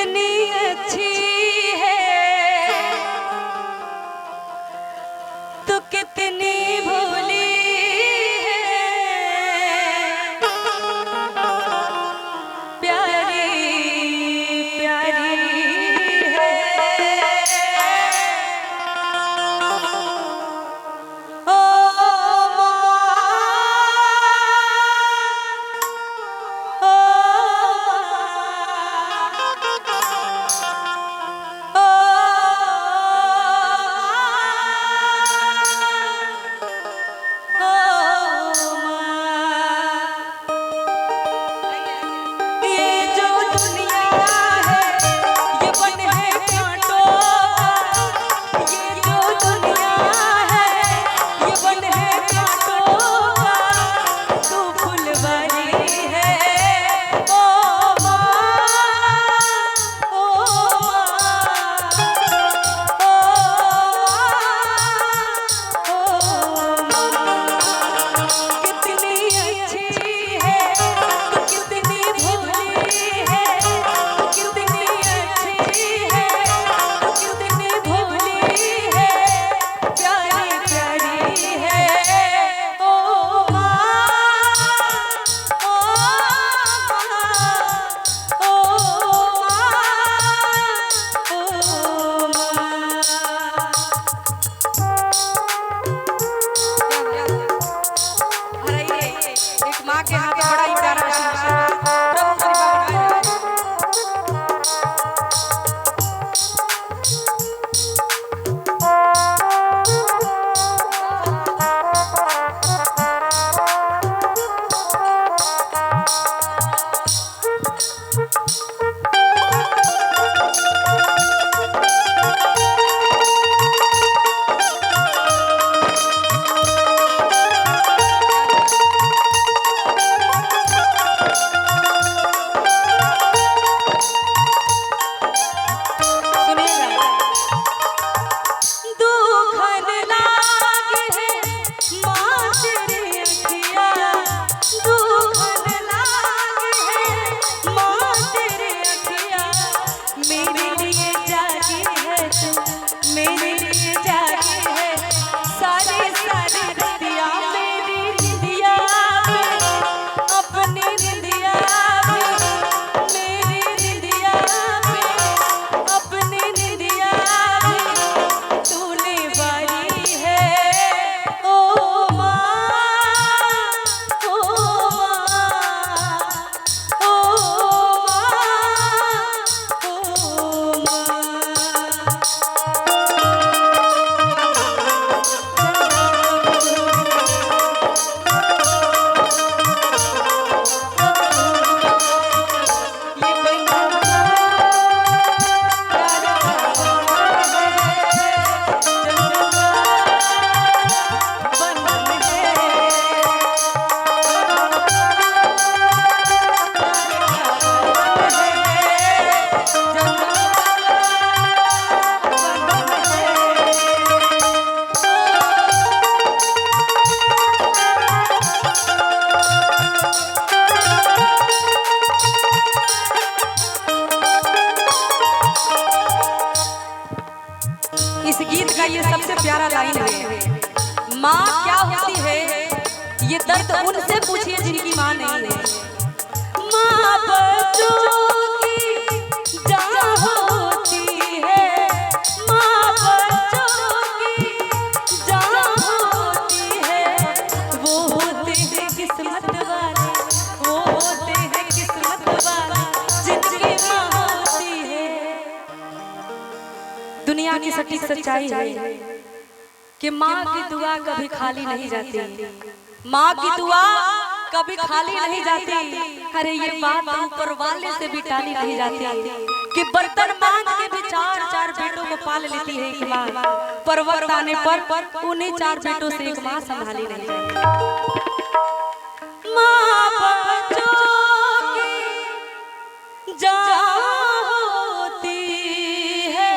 कितनी अच्छी है तो कितनी भोली है, प्यारी प्यारी है। ओ माँ के हाथ बड़ा ही प्यारा आशीर्वाद प्रभु इस गीत का ये सबसे प्यारा लाइन है, माँ क्या होती है ये दर्द उनसे पूछिए जिनकी माँ नहीं है। माँ बच्चों की जान होती है, माँ बच्चों की जान होती है, वो होते हैं किस्मत वाले, वो होते हैं किस्मत वाले जिनकी माँ होती है। दुनिया की सटीक सच्चाई है कि माँ की दुआ कभी खाली नहीं जाती, माँ की दुआ कभी खाली नहीं जाती। अरे ये बात ऊपर वाले से भी टाली नहीं जाती कि बर्तन मांग के भी चार चार बेटों को पाल लेती है एक माँ, पर वक्त आने पर उन्हीं चार बेटों से एक माँ संभाली नहीं जाती। माँ बच्चों की जान होती है,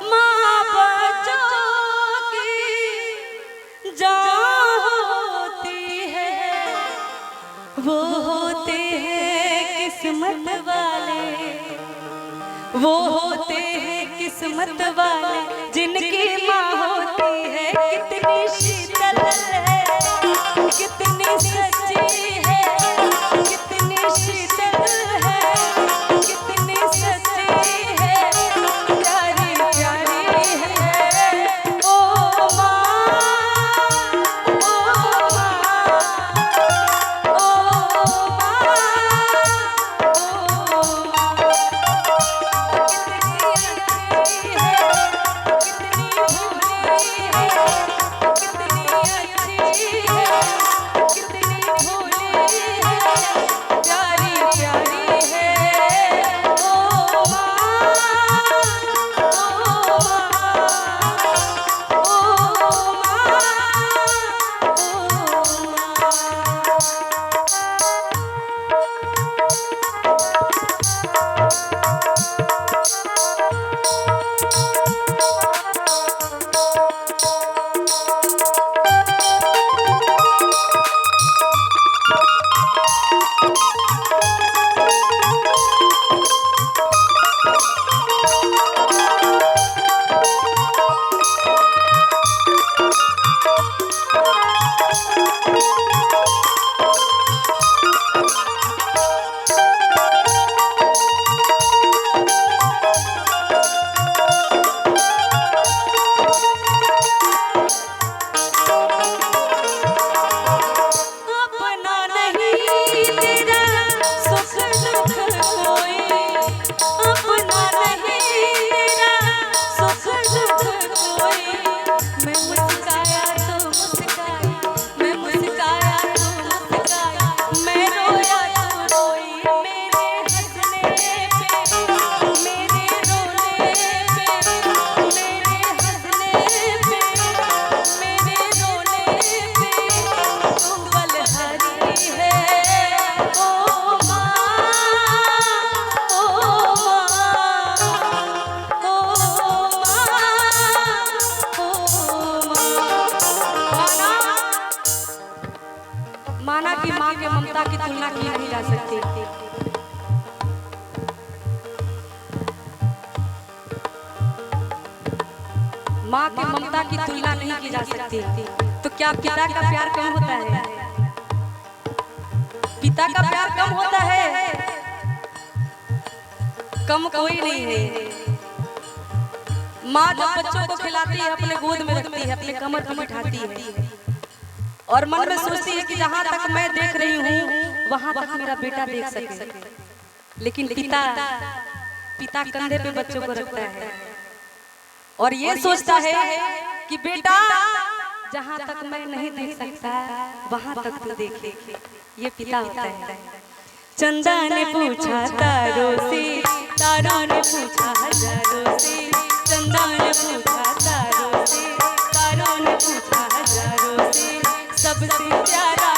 माँ बच्चों की जान होती है, वो होते हैं किस्मत वाले वो होते हैं किस्मत वाले जिनकी माँ होती है कितनी शीतल है, कितनी सच्ची है, कितनी शीतल है, कितनी सच्ची है, प्यारी प्यारी है। ओ माँ, ओ माँ, ओ माँ, ओ माँ। माना कि माँ के ममता की तुलना की नहीं जा सकती। माँ के ममता की तुलना नहीं की जा सकती। तो क्या पिता का प्यार कम होता है? पिता का प्यार कम होता है? कम कोई नहीं है। माँ जब बच्चों को खिलाती है, अपने गोद में रखती है, अपने कमर पर बिठाती है और मन में सोचती है कि जहाँ तक मैं देख रही हूँ वहाँ तक मेरा बेटा देख सके। लेकिन पिता कंधे पे बच्चों को रखता है और ये सोचता है कि बेटा जहाँ तक मैं नहीं देख सकता वहाँ तक तू देखे। ये पिता होता है। चंदा ने पूछा तारों से, तारों ने पूछा हजारों से, चंदा ने पूछा तारों से, तारों ने पूछा हजारों से, सबसे प्यारा